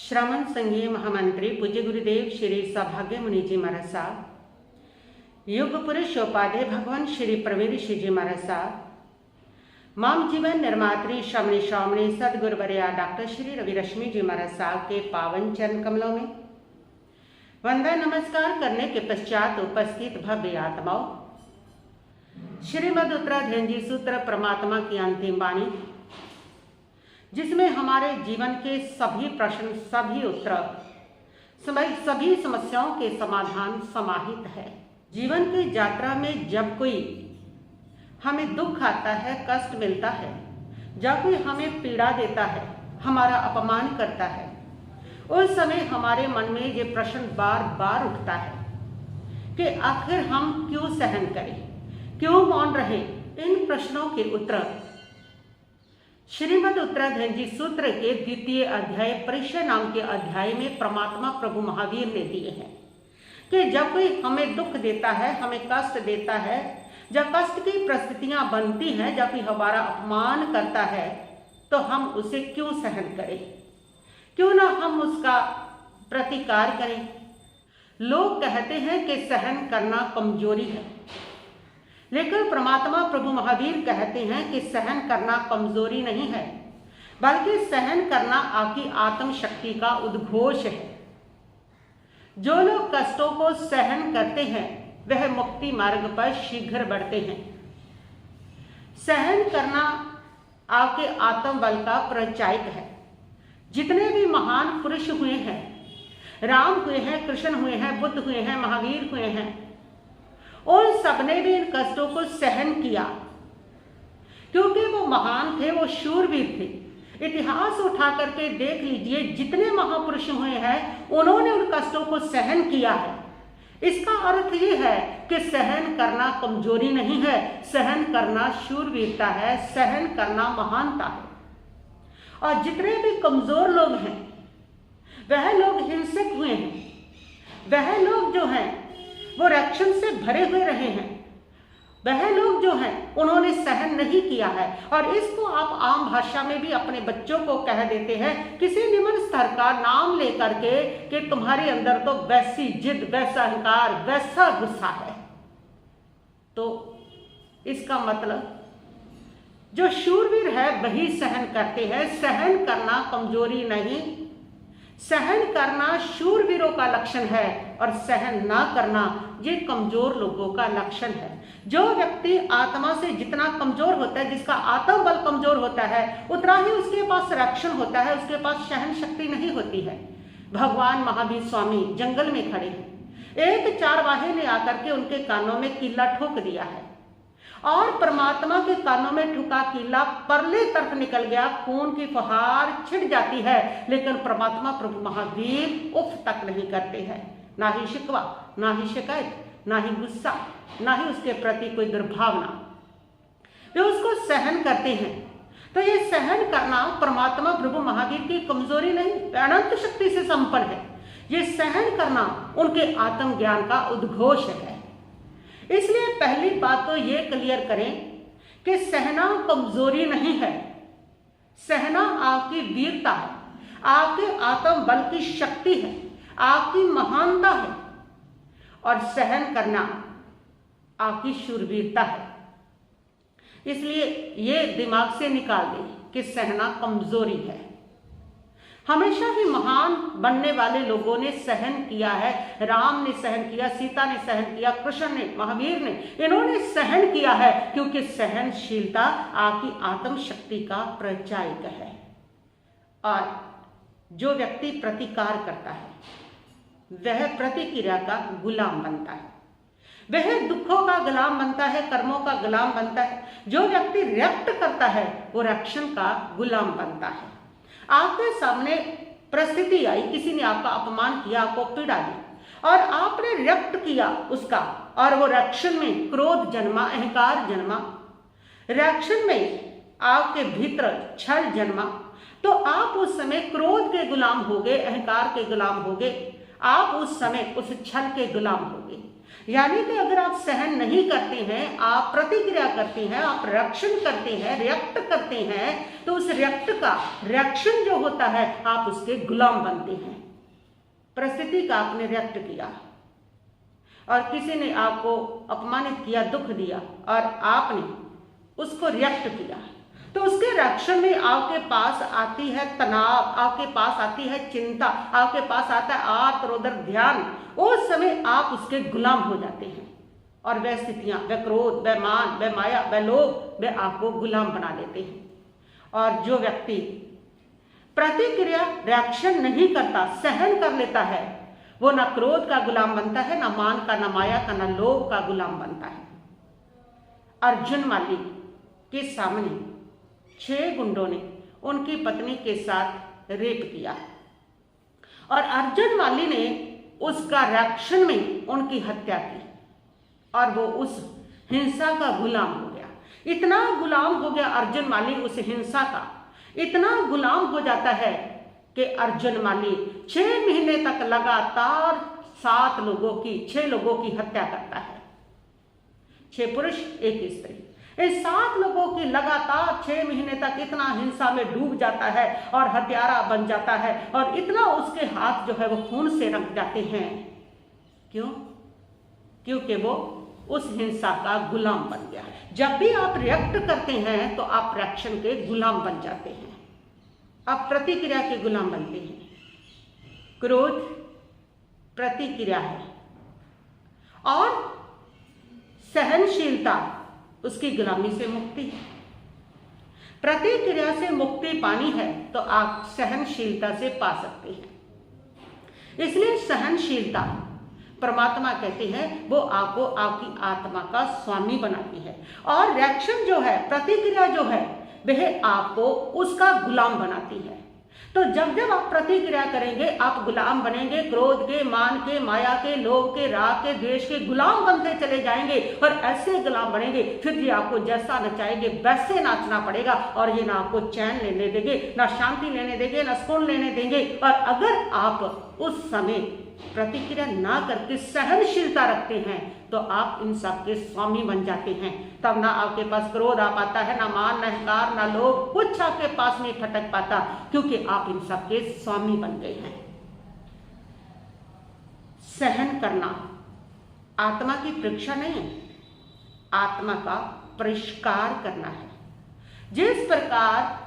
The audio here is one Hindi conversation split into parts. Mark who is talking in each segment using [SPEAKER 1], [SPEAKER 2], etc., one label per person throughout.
[SPEAKER 1] श्रमण संघीय महामंत्री पूज्य गुरुदेव श्री सौभाग्य मुनि जी महाराज साहब, युग पुरुष उपाध्याय भगवान श्री प्रवीर जी महाराज साहब, माम जीवन निर्मात्री श्रमणी श्रावणी सदगुरुवर्या डॉक्टर श्री रवि रश्मि जी महाराज साहब के पावन चरण कमलों में वंदना नमस्कार करने के पश्चात उपस्थित भव्य आत्माओं, श्रीमद उत्तराध्ययन जी सूत्र परमात्मा की अंतिम वाणी, जिसमें हमारे जीवन के सभी प्रश्न, सभी उत्तर, सभी समस्याओं के समाधान समाहित है। जीवन की यात्रा में जब कोई हमें दुख आता है, कष्ट मिलता है, जब कोई हमें पीड़ा देता है, हमारा अपमान करता है, उस समय हमारे मन में ये प्रश्न बार बार उठता है कि आखिर हम क्यों सहन करें, क्यों मौन रहे। इन प्रश्नों के उत्तर श्रीमद उत्तराध्ययन जी सूत्र के द्वितीय अध्याय परिचय नाम के अध्याय में परमात्मा प्रभु महावीर ने दिए हैं कि जब कोई हमें दुख देता है, हमें कष्ट देता है, जब कष्ट की परिस्थितियां बनती हैं, जब कोई हमारा अपमान करता है, तो हम उसे क्यों सहन करें, क्यों ना हम उसका प्रतिकार करें। लोग कहते हैं कि सहन करना कमजोरी है, लेकिन परमात्मा प्रभु महावीर कहते हैं कि सहन करना कमजोरी नहीं है, बल्कि सहन करना आपकी आत्म शक्ति का उद्घोष है। जो लोग कष्टों को सहन करते हैं वह मुक्ति मार्ग पर शीघ्र बढ़ते हैं। सहन करना आपके आत्म बल का परिचायक है। जितने भी महान पुरुष हुए हैं, राम हुए हैं, कृष्ण हुए हैं, बुद्ध हुए हैं, महावीर हुए हैं, उन सबने भी इन कष्टों को सहन किया, क्योंकि वो महान थे, वो शूरवीर थे। इतिहास उठा करके देख लीजिए, जितने महापुरुष हुए हैं उन्होंने उन कष्टों को सहन किया है। इसका अर्थ ये है कि सहन करना कमजोरी नहीं है, सहन करना शूरवीरता है, सहन करना महानता है। और जितने भी कमजोर लोग हैं वह लोग हिंसक हुए हैं, वह लोग जो हैं वो रिएक्शन से भरे हुए रहे हैं, वह लोग जो हैं उन्होंने सहन नहीं किया है। और इसको आप आम भाषा में भी अपने बच्चों को कह देते हैं, किसी निम्न स्तर का नाम लेकर के कि तुम्हारे अंदर तो वैसी जिद, वैसा अहंकार, वैसा गुस्सा है। तो इसका मतलब जो शूरवीर है वही सहन करते हैं। सहन करना कमजोरी नहीं, सहन करना शूरवीरों का लक्षण है और सहन ना करना ये कमजोर लोगों का लक्षण है। जो व्यक्ति आत्मा से जितना कमजोर होता है, जिसका आत्म बल कमजोर होता है, उतना ही उसके पास रिएक्शन होता है, उसके पास सहन शक्ति नहीं होती है। भगवान महावीर स्वामी जंगल में खड़े हैं, एक चारवाहे ने आकर के उनके कानों में कीला ठोक दिया है और परमात्मा के कानों में ठुका कीला परले तरफ निकल गया, खून की फुहार छिड़ जाती है, लेकिन परमात्मा प्रभु महावीर उफ तक नहीं करते हैं। ना ही शिकवा, ना ही शिकायत, ना ही गुस्सा, ना ही उसके प्रति कोई दुर्भावना, वे उसको सहन करते हैं। तो ये सहन करना परमात्मा प्रभु महावीर की कमजोरी नहीं, अनंत शक्ति से संपन्न है। ये सहन करना उनके आत्मज्ञान का उद्घोष है। इसलिए पहली बात तो ये क्लियर करें कि सहना कमजोरी नहीं है, सहना आपकी वीरता है, आपके आत्म बल की शक्ति है, आपकी महानता है। और सहन करना आपकी शूरवीरता है। इसलिए ये दिमाग से निकाल दें कि सहना कमजोरी है। हमेशा ही महान बनने वाले लोगों ने सहन किया है। राम ने सहन किया, सीता ने सहन किया, कृष्ण ने, महावीर ने, इन्होंने सहन किया है, क्योंकि सहनशीलता आपकी आत्म शक्ति का परिचायक है। और जो व्यक्ति प्रतिकार करता है वह प्रतिक्रिया का गुलाम बनता है, वह दुखों का गुलाम बनता है, कर्मों का गुलाम बनता है। जो व्यक्ति रिएक्ट करता है वो रिएक्शन का गुलाम बनता है। आपके सामने परिस्थिति आई, किसी ने आपका अपमान किया, आपको पीड़ा दी और आपने रिएक्ट किया उसका, और वो रिएक्शन में क्रोध जन्मा, अहंकार जन्मा, रिएक्शन में आपके भीतर छल जन्मा, तो आप उस समय क्रोध के गुलाम हो गए, अहंकार के गुलाम हो गए। आप उस समय उस छल के गुलाम होगे। यानी कि अगर आप सहन नहीं करते हैं, आप प्रतिक्रिया करते हैं, आप रिएक्शन करते हैं, रिएक्ट करते हैं, तो उस रिएक्ट का रिएक्शन जो होता है आप उसके गुलाम बनते हैं। परिस्थिति का आपने रिएक्ट किया और किसी ने आपको अपमानित किया, दुख दिया और आपने उसको रिएक्ट किया, तो उसके रिएक्शन में आपके पास आती है तनाव, आपके पास आती है चिंता, आपके पास आता है आत्म ध्यान। उस समय आप उसके गुलाम हो जाते हैं और वह स्थितियां, वह क्रोध, वह मान, वह माया, वह लोभ, वह आपको गुलाम बना देते हैं। और जो व्यक्ति प्रतिक्रिया रिएक्शन नहीं करता, सहन कर लेता है, वो ना क्रोध का गुलाम बनता है, ना मान का, ना माया का, ना लोभ का गुलाम बनता है। अर्जुन माली के सामने 6 गुंडों ने उनकी पत्नी के साथ रेप किया और अर्जुन माली ने उसका रिएक्शन में उनकी हत्या की और वो उस हिंसा का गुलाम हो गया। इतना गुलाम हो गया अर्जुन माली उस हिंसा का, इतना गुलाम हो जाता है कि अर्जुन माली 6 महीने तक लगातार 6 लोगों की हत्या करता है। 6 पुरुष 1 स्त्री, इस 7 लोगों की लगातार 6 महीने तक इतना हिंसा में डूब जाता है और हत्यारा बन जाता है और इतना उसके हाथ जो है वो खून से रंग जाते हैं। क्यों? क्योंकि वो उस हिंसा का गुलाम बन गया। जब भी आप रिएक्ट करते हैं तो आप रिएक्शन के गुलाम बन जाते हैं, आप प्रतिक्रिया के गुलाम बनते हैं। क्रोध प्रतिक्रिया है और सहनशीलता उसकी गुलामी से मुक्ति है। प्रतिक्रिया से मुक्ति पानी है तो आप सहनशीलता से पा सकते हैं। इसलिए सहनशीलता परमात्मा कहते हैं वो आपको आपकी आत्मा का स्वामी बनाती है और रिएक्शन जो है, प्रतिक्रिया जो है, वह आपको उसका गुलाम बनाती है। तो जब जब आप प्रतिक्रिया करेंगे आप गुलाम बनेंगे, क्रोध के, मान के, माया के, लोभ के, राग के, द्वेष के गुलाम बनते चले जाएंगे और ऐसे गुलाम बनेंगे फिर ये आपको जैसा नचाएंगे वैसे नाचना पड़ेगा और ये ना आपको चैन लेने देंगे, ना शांति लेने देंगे, ना सुकून लेने देंगे। और अगर आप उस समय प्रतिक्रिया ना करके सहनशीलता रखते हैं तो आप इन सब के स्वामी बन जाते हैं। तब ना आपके पास क्रोध आ पाता है, ना मान, ना अहंकार, ना लोभ, कुछ आपके पास नहीं फटक पाता क्योंकि आप इन सब के स्वामी बन गए हैं। सहन करना आत्मा की परीक्षा नहीं है, आत्मा का परिष्कार करना है। जिस प्रकार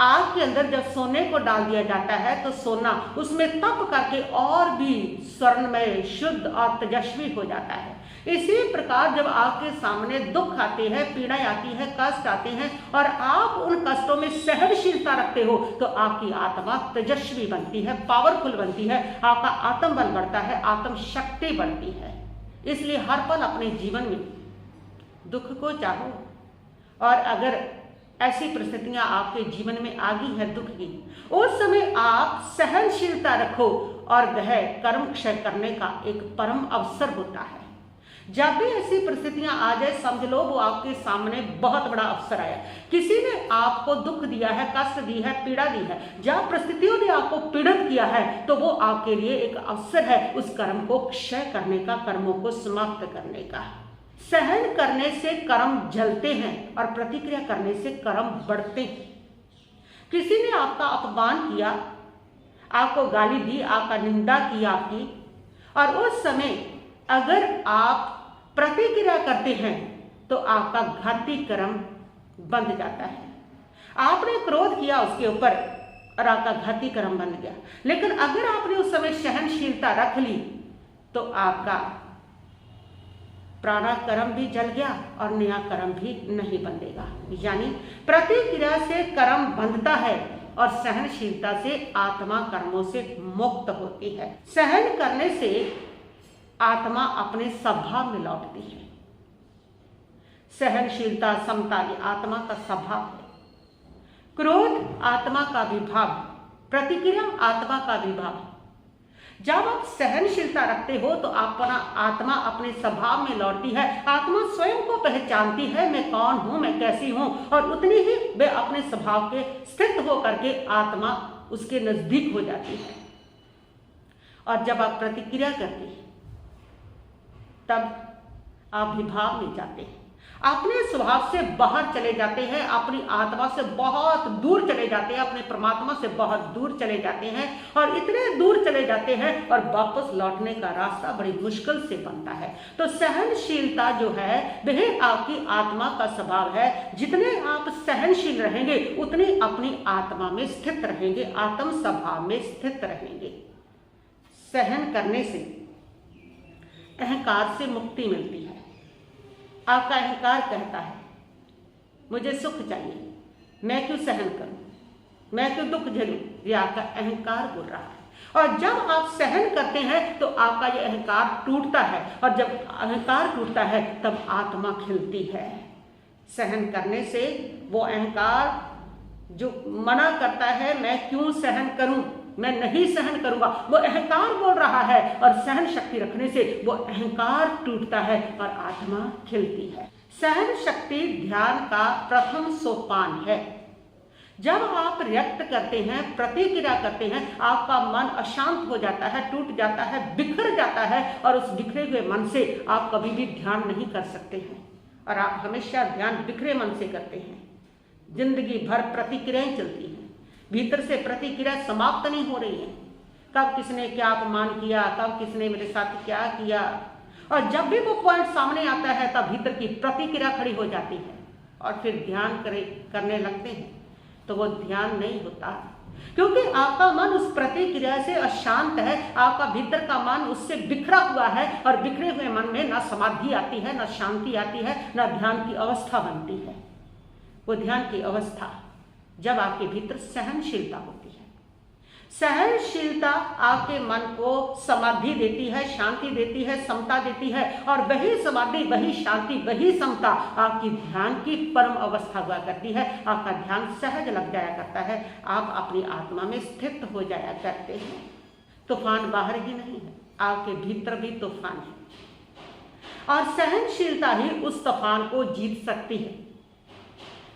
[SPEAKER 1] आग के अंदर जब सोने को डाल दिया जाता है तो सोना उसमें तप करके और भी स्वर्णमय, शुद्ध और तेजस्वी हो जाता है। इसी प्रकार जब आपके सामने दुख आते हैं, पीड़ाएं आती है, कष्ट आते हैं और आप उन कष्टों में सहनशीलता रखते हो तो आपकी आत्मा तेजस्वी बनती है, पावरफुल बनती है, आपका आत्मबल बढ़ता है, आत्म शक्ति बढ़ती है। इसलिए हर पल अपने जीवन में दुख को चाहो और अगर ऐसी परिस्थितियां आपके जीवन में आ गई है दुख की, उस समय आप सहनशीलता रखो और वह कर्म क्षय करने का एक परम अवसर होता है। जब भी ऐसी परिस्थितियां आ जाए समझ लो वो आपके सामने बहुत बड़ा अवसर आया। किसी ने आपको दुख दिया है, कष्ट दी है, पीड़ा दी है, जब परिस्थितियों ने आपको पीड़ित किया है तो वो आपके लिए एक अवसर है उस कर्म को क्षय करने का, कर्मों को समाप्त करने का। सहन करने से कर्म जलते हैं और प्रतिक्रिया करने से कर्म बढ़ते हैं। किसी ने आपका अपमान किया, आपको गाली दी, आपका निंदा की आपकी, और उस समय अगर आप प्रतिक्रिया करते हैं तो आपका घाती कर्म बंध जाता है। आपने क्रोध किया उसके ऊपर और आपका घाती कर्म बन गया। लेकिन अगर आपने उस समय सहनशीलता रख ली तो आपका पुराना कर्म भी जल गया और नया कर्म भी नहीं बंधेगा। यानी प्रतिक्रिया से कर्म बंधता है और सहनशीलता से आत्मा कर्मों से मुक्त होती है। सहन करने से आत्मा अपने स्वभाव में लौटती है। सहनशीलता, समता ये आत्मा का स्वभाव है। क्रोध आत्मा का विभाव, प्रतिक्रिया आत्मा का विभाव। जब आप सहनशीलता रखते हो तो अपना आत्मा अपने स्वभाव में लौटती है। आत्मा स्वयं को पहचानती है, मैं कौन हूं, मैं कैसी हूं, और उतनी ही वे अपने स्वभाव के स्थित होकर के आत्मा उसके नजदीक हो जाती है। और जब आप प्रतिक्रिया करते हैं तब आप विभाव में जाते हैं, अपने स्वभाव से बाहर चले जाते हैं, अपनी आत्मा से बहुत दूर चले जाते हैं, अपने परमात्मा से बहुत दूर चले जाते हैं और इतने दूर चले जाते हैं और वापस लौटने का रास्ता बड़ी मुश्किल से बनता है। तो सहनशीलता जो है वह आपकी आत्मा का स्वभाव है। जितने आप सहनशील रहेंगे उतनी अपनी आत्मा में स्थित रहेंगे, आत्म स्वभाव में स्थित रहेंगे। सहन करने से अहंकार से मुक्ति मिलती है। आपका अहंकार कहता है मुझे सुख चाहिए, मैं क्यों सहन करूं, मैं क्यों दुख झेलूं, ये आपका अहंकार बोल रहा है। और जब आप सहन करते हैं तो आपका ये अहंकार टूटता है और जब अहंकार टूटता है तब आत्मा खिलती है। सहन करने से वो अहंकार जो मना करता है मैं क्यों सहन करूं, मैं नहीं सहन करूंगा, वो अहंकार बोल रहा है और सहन शक्ति रखने से वो अहंकार टूटता है और आत्मा खिलती है। सहन शक्ति ध्यान का प्रथम सोपान है। जब आप रिएक्ट करते हैं, प्रतिक्रिया करते हैं, आपका मन अशांत हो जाता है, टूट जाता है, बिखर जाता है और उस बिखरे हुए मन से आप कभी भी ध्यान नहीं कर सकते हैं और आप हमेशा ध्यान बिखरे मन से करते हैं। जिंदगी भर प्रतिक्रियाएं चलती हैं, भीतर से प्रतिक्रिया समाप्त नहीं हो रही है। कब किसने क्या अपमान किया, कब किसने मेरे साथ क्या किया, और जब भी वो पॉइंट सामने आता है तब भीतर की प्रतिक्रिया खड़ी हो जाती है और फिर ध्यान करने लगते हैं तो वो ध्यान नहीं होता क्योंकि आपका मन उस प्रतिक्रिया से अशांत है। आपका भीतर का मन उससे बिखरा हुआ है और बिखरे हुए मन में न समाधि आती है, न शांति आती है, न ध्यान की अवस्था बनती है। वो ध्यान की अवस्था जब आपके भीतर सहनशीलता होती है। सहनशीलता आपके मन को समाधि देती है, शांति देती है, समता देती है और वही समाधि, वही शांति, वही समता आपकी ध्यान की परम अवस्था हुआ करती है। आपका ध्यान सहज लग जाया करता है, आप अपनी आत्मा में स्थित हो जाया करते हैं। तूफान बाहर ही नहीं है, आपके भीतर भी तूफान है और सहनशीलता ही उस तूफान को जीत सकती है।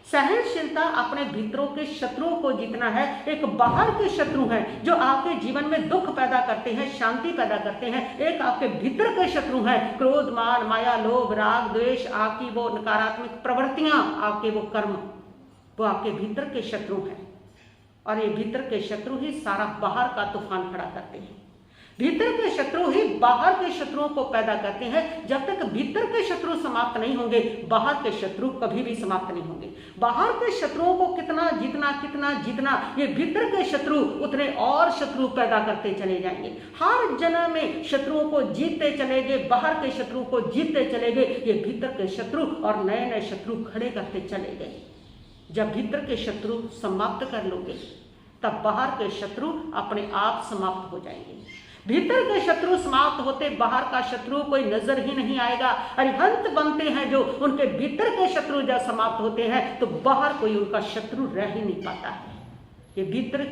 [SPEAKER 1] सहनशीलता अपने भीतरों के शत्रुओं को जीतना है। एक बाहर के शत्रु हैं जो आपके जीवन में दुख पैदा करते हैं, शांति पैदा करते हैं। एक आपके भीतर के शत्रु हैं, क्रोध, मान, माया, लोभ, राग, द्वेष, आपकी वो नकारात्मक प्रवृत्तियां, आपके वो कर्म, वो आपके भीतर के शत्रु हैं और ये भीतर के शत्रु ही सारा बाहर का तूफान खड़ा करते हैं। भीतर के शत्रु ही बाहर के शत्रुओं को पैदा करते हैं। जब तक भीतर के शत्रु समाप्त नहीं होंगे बाहर के शत्रु कभी भी समाप्त नहीं होंगे। बाहर के शत्रुओं को कितना जीतना ये भीतर के शत्रु उतने और शत्रु पैदा करते चले जाएंगे। हर जन्म में शत्रुओं को जीतते चले गए, बाहर के शत्रु को जीतते चले गए, ये भीतर के शत्रु और नए नए शत्रु खड़े करते चले गए। जब भीतर के शत्रु समाप्त कर लोगे तब बाहर के शत्रु अपने आप समाप्त हो जाएंगे। भीतर के शत्रु समाप्त होते बाहर का शत्रु कोई नजर ही नहीं आएगा। अरिहंत बनते हैं जो उनके भीतर के शत्रु जब समाप्त होते हैं तो बाहर कोई उनका शत्रु रह ही नहीं पाता है। ये भीतर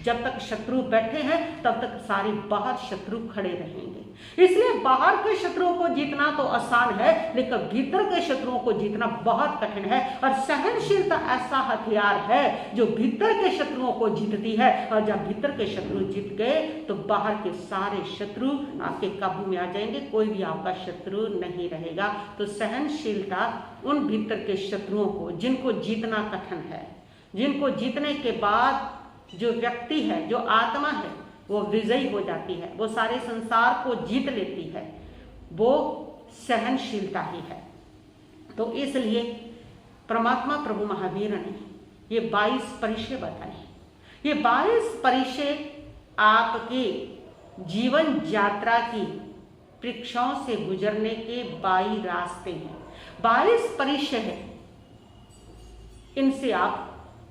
[SPEAKER 1] जब तक शत्रु बैठे हैं तब तक सारे बाहर शत्रु खड़े रहेंगे। इसलिए बाहर के शत्रुओं को जीतना तो आसान है लेकिन भीतर के शत्रुओं को जीतना बहुत कठिन है। और सहनशीलता ऐसा हथियार है जो भीतर के शत्रुओं को जीतती है और जब भीतर के शत्रु जीत गए तो बाहर के सारे शत्रु आपके काबू में आ जाएंगे, कोई भी आपका शत्रु नहीं रहेगा। तो सहनशीलता उन भीतर के शत्रुओं को जिनको जीतना कठिन है, जिनको जीतने के बाद जो व्यक्ति है, जो आत्मा है, वो विजयी हो जाती है, वो सारे संसार को जीत लेती है, वो सहनशीलता ही है। तो इसलिए परमात्मा प्रभु महावीर ने ये 22 परिचय बताए। ये 22 परिचय आपकी जीवन यात्रा की परीक्षाओं से गुजरने के 22 रास्ते हैं। 22 परिचय है, इनसे आप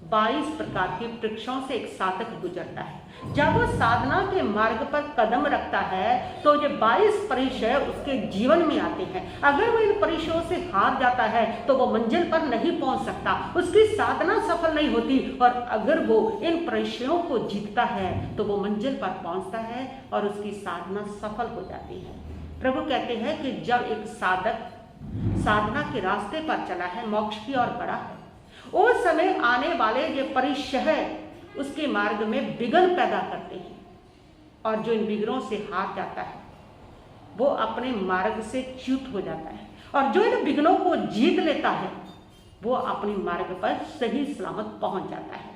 [SPEAKER 1] 22 प्रकार की परीक्षाओं से एक साधक गुजरता है। जब वो साधना के मार्ग पर कदम रखता है तो ये 22 परिचय उसके जीवन में आते हैं। अगर वो इन परिचयों से हार जाता है तो वो मंजिल पर नहीं पहुंच सकता, उसकी साधना सफल नहीं होती। और अगर वो इन परिचयों को जीतता है तो वो मंजिल पर पहुंचता है और उसकी साधना सफल हो जाती है। प्रभु कहते हैं कि जब एक साधक साधना के रास्ते पर चला है, मोक्ष की ओर बढ़ा है, उस समय आने वाले ये परिचय उसके मार्ग में विघ्न पैदा करते हैं। और जो इन विघ्नों से हार जाता है वो अपने मार्ग से च्युत हो जाता है, और जो इन विघ्नों को जीत लेता है वो अपने मार्ग पर सही सलामत पहुंच जाता है।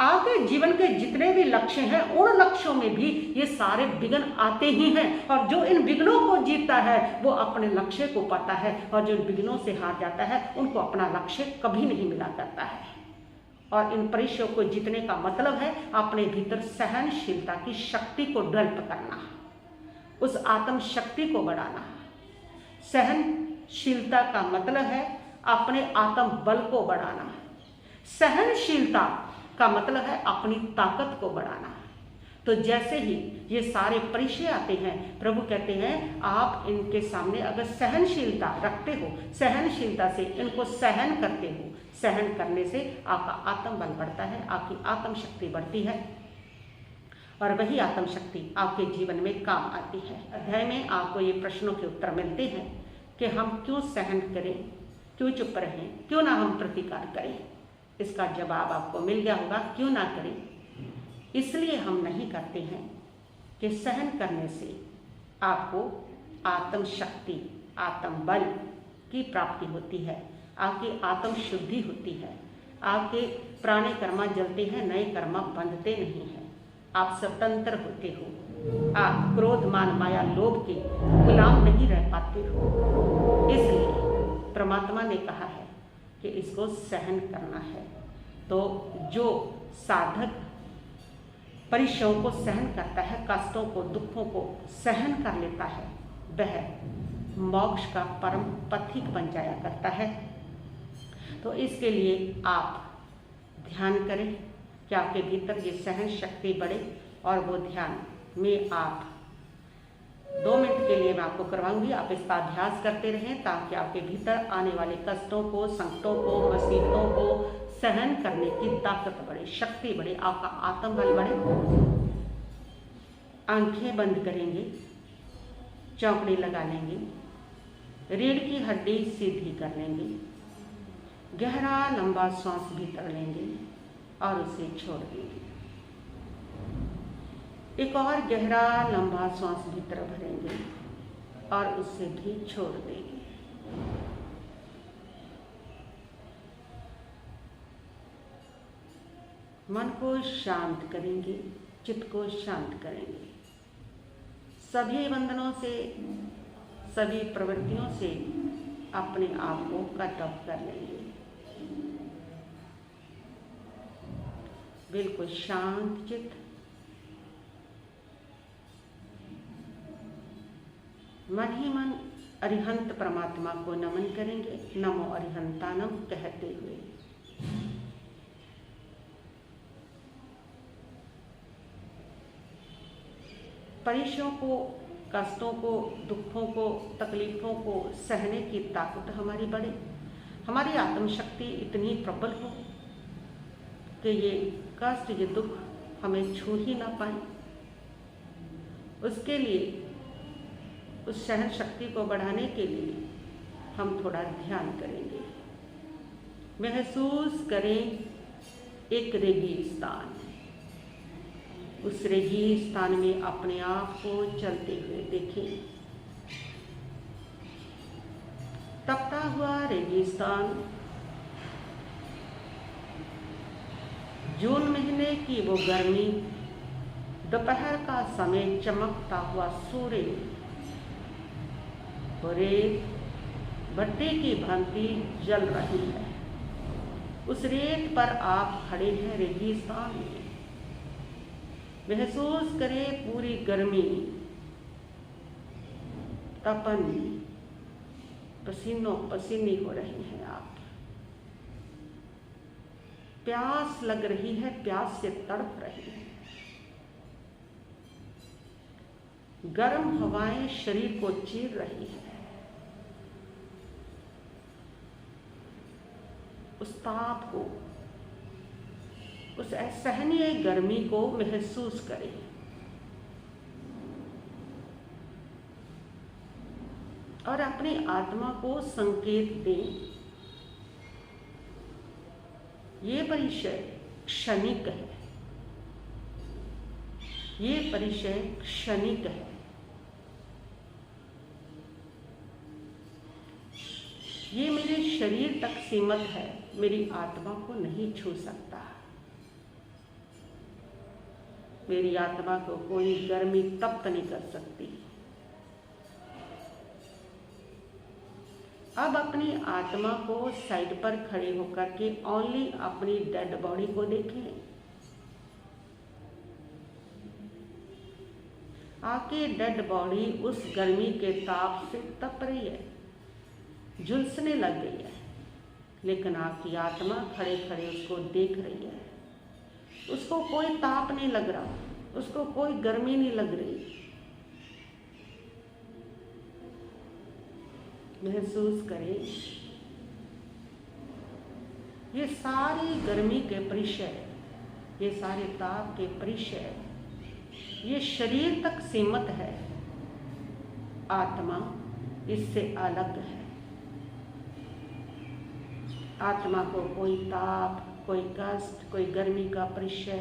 [SPEAKER 1] आपके जीवन के जितने भी लक्ष्य हैं उन लक्ष्यों में भी ये सारे विघ्न आते ही हैं, और जो इन विघ्नों को जीतता है वो अपने लक्ष्य को पाता है, और जो इन विघ्नों से हार जाता है उनको अपना लक्ष्य कभी नहीं मिला करता है। और इन परीक्षाओं को जीतने का मतलब है अपने भीतर सहनशीलता की शक्ति को डेवलप करना, उस आत्म शक्ति को बढ़ाना। सहनशीलता का मतलब है अपने आत्म बल को बढ़ाना। सहनशीलता का मतलब है अपनी ताकत को बढ़ाना। तो जैसे ही ये सारे परिचय आते हैं, प्रभु कहते हैं आप इनके सामने अगर सहनशीलता रखते हो, सहनशीलता से इनको सहन करते हो, सहन करने से आपका आत्म बल बढ़ता है, आपकी आत्म शक्ति बढ़ती है, और वही आत्म शक्ति आपके जीवन में काम आती है। अध्याय में आपको ये प्रश्नों के उत्तर मिलते हैं कि हम क्यों सहन करें, क्यों चुप रहें, क्यों ना हम प्रतिकार करें। इसका जवाब आपको मिल गया होगा, क्यों ना करें। इसलिए हम नहीं करते हैं कि सहन करने से आपको आत्म शक्ति, आत्म बल की प्राप्ति होती है, आपकी आत्म शुद्धि होती है, आपके पुराने कर्मा जलते हैं, नए कर्मा बंधते नहीं हैं, आप स्वतंत्र होते हो, आप क्रोध मान माया लोभ के गुलाम नहीं रह पाते हो। इसलिए परमात्मा ने कहा है कि इसको सहन करना है। तो जो साधक परीक्षाओं को सहन करता है, कष्टों को, दुखों को सहन कर लेता है, वह मोक्ष का परम पथिक बन जाया करता है। तो इसके लिए आप ध्यान करें कि आपके भीतर ये सहन शक्ति बढ़े, और वो ध्यान में आप 2 मिनट के लिए मैं आपको करवाऊंगी, आप इसका अभ्यास करते रहें ताकि आपके भीतर आने वाले कष्टों को, संकटों को, मुसीबतों को सहन करने की ताकत बढ़े, शक्ति बढ़े, आपका आत्म बल बढ़े। आंखें बंद करेंगे, चौकड़ी लगा लेंगे, रीढ़ की हड्डी सीधी कर लेंगे, गहरा लंबा सांस भीतर लेंगे और उसे छोड़ देंगे। एक और गहरा लंबा सांस भीतर भरेंगे और उसे भी छोड़ देंगे। मन को शांत करेंगे, चित्त को शांत करेंगे, सभी बंधनों से, सभी प्रवृत्तियों से अपने आप को कट ऑफ कर लेंगे। बिल्कुल शांत चित्त, मन ही मन अरिहंत परमात्मा को नमन करेंगे, नमो अरिहंतानम कहते हुए। परेशानियों को, कष्टों को, दुखों को, तकलीफों को सहने की ताकत हमारी बढ़े, हमारी आत्मशक्ति इतनी प्रबल हो कि ये कष्ट, ये दुख हमें छू ही ना पाए। उसके लिए, उस सहन शक्ति को बढ़ाने के लिए हम थोड़ा ध्यान करेंगे। महसूस करें एक रेगिस्तान, उस रेगिस्तान में अपने आप को चलते हुए देखें। तपता हुआ रेगिस्तान, जून महीने की वो गर्मी, दोपहर का समय, चमकता हुआ सूर्य, रेत भट्टी की भांति जल रही है। उस रेत पर आप खड़े हैं रेगिस्तान में। महसूस करें पूरी गर्मी, तपन, पसीनों पसीनी हो रहे हैं आप, प्यास लग रही है, प्यास से तड़प रही है, गर्म हवाएं शरीर को चीर रही है। उस ताप को, उस असहनीय गर्मी को महसूस करें। और अपनी आत्मा को संकेत दें, ये परिचय क्षणिक है, ये परिचय क्षणिक है। ये मेरे शरीर तक सीमित है, मेरी आत्मा को नहीं छू सकता। मेरी आत्मा को कोई गर्मी तप्त नहीं कर सकती। अब अपनी आत्मा को साइड पर खड़े होकर के ओनली अपनी डेड बॉडी को देखें। आपकी डेड बॉडी उस गर्मी के ताप से तप रही है, झुलसने लग गई है, लेकिन आपकी आत्मा खड़े खड़े उसको देख रही है। उसको कोई ताप नहीं लग रहा, उसको कोई गर्मी नहीं लग रही। महसूस करें, ये सारी गर्मी के परिचय, ये सारे ताप के परिचय, ये शरीर तक सीमित है। आत्मा इससे अलग है। आत्मा को कोई ताप, कोई कष्ट, कोई गर्मी का परिचय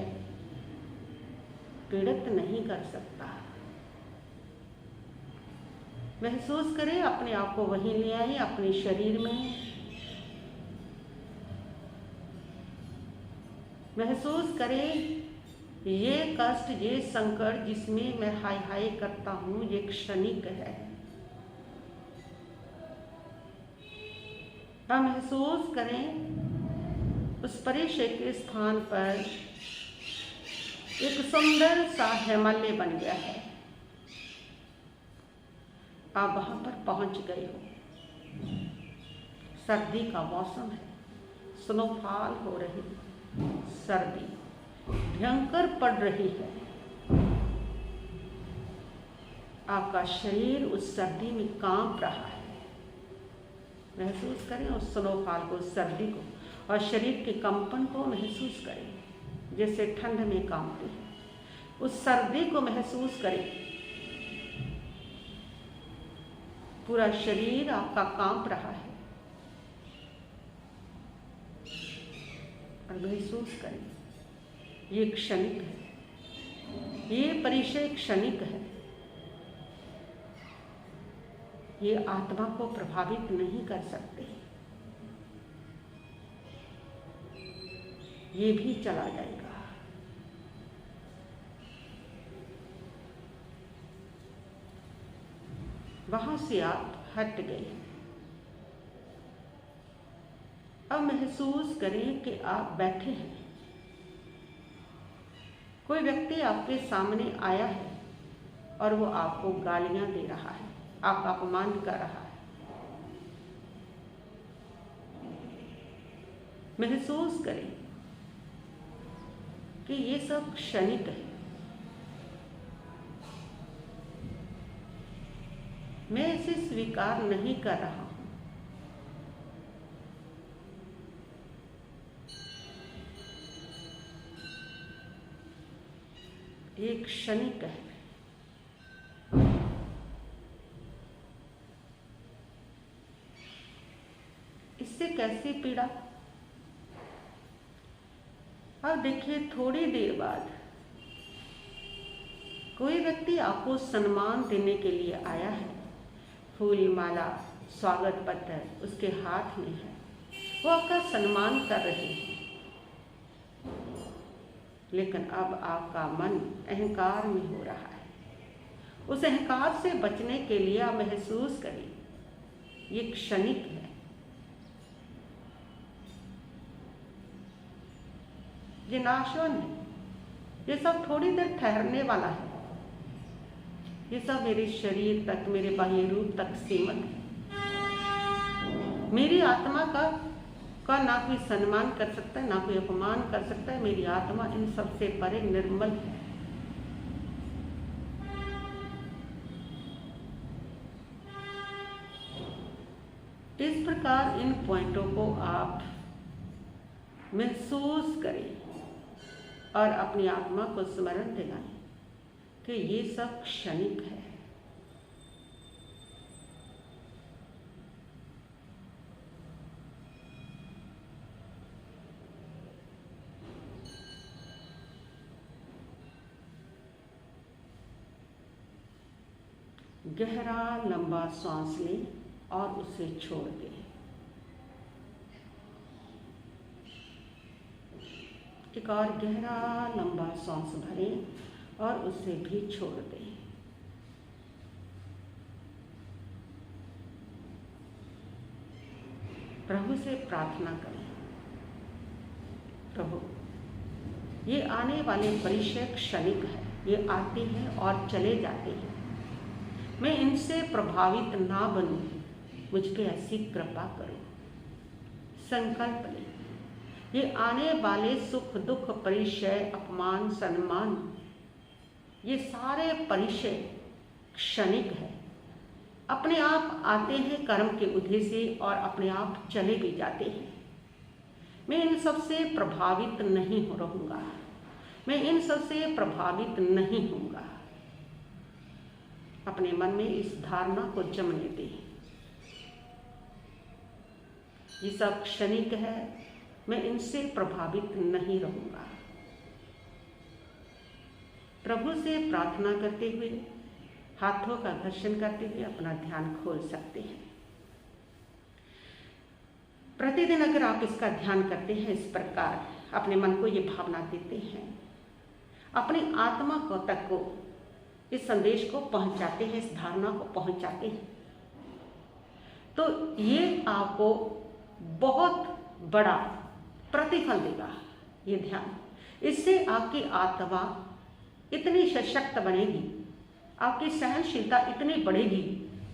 [SPEAKER 1] पीड़ित नहीं कर सकता। महसूस करें, अपने आप को वहीं ले आए, अपने शरीर में। महसूस करें, ये कष्ट, ये संकट जिसमें मैं हाय हाय करता हूँ, ये क्षणिक है। हम महसूस करें, उस परिचय के स्थान पर एक सुंदर सा हिमालय बन गया है। आप वहां पर पहुंच गए हो। सर्दी का मौसम है, स्नोफॉल हो रही है, सर्दी भयंकर पड़ रही है। आपका शरीर उस सर्दी में कांप रहा है। महसूस करें उस स्नोफॉल को, उस सर्दी को, और शरीर के कंपन को महसूस करें जैसे ठंड में कांपती है। उस सर्दी को महसूस करें। पूरा शरीर आपका कांप रहा है, और महसूस करें, ये क्षणिक है। ये परिचय क्षणिक है। ये आत्मा को प्रभावित नहीं कर सकते। ये भी चला जाएगा। वहां से आप हट गए। अब महसूस करें कि आप बैठे हैं। कोई व्यक्ति आपके सामने आया है और वो आपको गालियां दे रहा है, आपका अपमान कर रहा है। महसूस करें कि ये सब क्षणिक है। मैं इसे स्वीकार नहीं कर रहा हूं। ये क्षणिक है। इससे कैसी पीड़ा? अब देखिए, थोड़ी देर बाद कोई व्यक्ति आपको सम्मान देने के लिए आया है। फूल माला, स्वागत पत्र उसके हाथ में है। वो आपका सम्मान कर रहे हैं, लेकिन अब आपका मन अहंकार में हो रहा है। उस अहंकार से बचने के लिए आप महसूस करें, ये क्षणिक है। ये नाशवान है। ये सब थोड़ी देर ठहरने वाला है। ये सब मेरे शरीर तक, मेरे बाह्य रूप तक सीमित है। मेरी आत्मा का ना कोई सम्मान कर सकता है, ना कोई अपमान कर सकता है। मेरी आत्मा इन सबसे परे निर्मल है। इस प्रकार इन पॉइंटों को आप महसूस करें और अपनी आत्मा को स्मरण दिलाएं कि ये सब क्षणिक है। गहरा लंबा सांस लें और उसे छोड़ दें। एक और गहरा लंबा सांस भरें और उसे भी छोड़ दें। प्रभु से प्रार्थना करें, प्रभु ये आने वाले परिचय क्षणिक है, ये आते हैं और चले जाते हैं, मैं इनसे प्रभावित ना बनूं, मुझ पे ऐसी कृपा करो। संकल्प लें, ये आने वाले सुख दुख परिचय अपमान सम्मान ये सारे परिचय क्षणिक है, अपने आप आते हैं कर्म के उद्देश्य से और अपने आप चले भी जाते हैं। मैं इन सब से प्रभावित नहीं रहूँगा, मैं इन सब से प्रभावित नहीं होऊंगा। अपने मन में इस धारणा को जमने दें, ये सब क्षणिक है, मैं इनसे प्रभावित नहीं रहूँगा। प्रभु से प्रार्थना करते हुए हाथों का घर्षण करते हुए अपना ध्यान खोल सकते हैं। प्रतिदिन अगर आप इसका ध्यान करते हैं, इस प्रकार अपने मन को ये भावना देते हैं, अपनी आत्मा को तक को इस संदेश को पहुंचाते हैं, इस धारणा को पहुंचाते हैं, तो ये आपको बहुत बड़ा प्रतिफल देगा। ये ध्यान, इससे आपकी आत्मा इतनी सशक्त बनेगी, आपकी सहनशीलता इतनी बढ़ेगी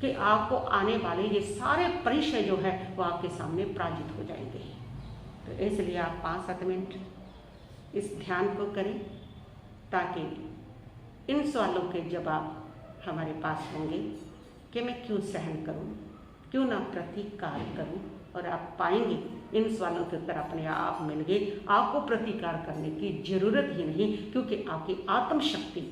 [SPEAKER 1] कि आपको आने वाले ये सारे परिचय जो है वो आपके सामने पराजित हो जाएंगे। तो इसलिए आप 5-7 मिनट इस ध्यान को करें, ताकि इन सवालों के जवाब हमारे पास होंगे कि मैं क्यों सहन करूं, क्यों ना प्रतिकार करूं, और आप पाएंगे इन सवालों के उत्तर अपने आप मिल गए। आपको प्रतिकार करने की जरूरत ही नहीं, क्योंकि आपकी आत्मशक्ति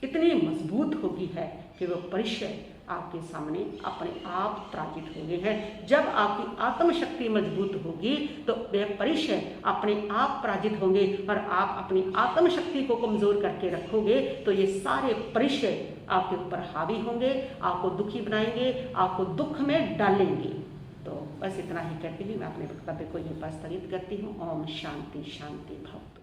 [SPEAKER 1] इतनी मजबूत होगी है कि वो परिचय आपके सामने अपने आप पराजित हो गए हैं। जब आपकी आत्मशक्ति मजबूत होगी तो वे परिचय अपने आप पराजित होंगे, और आप अपनी आत्मशक्ति को कमजोर करके रखोगे तो ये सारे परिचय आपके ऊपर हावी होंगे, आपको दुखी बनाएंगे, आपको दुख में डालेंगे। तो बस इतना ही कहती हुई मैं अपने वक्तव्य को यहीं पर स्थगित करती हूँ। ओम शांति शांति भवतु।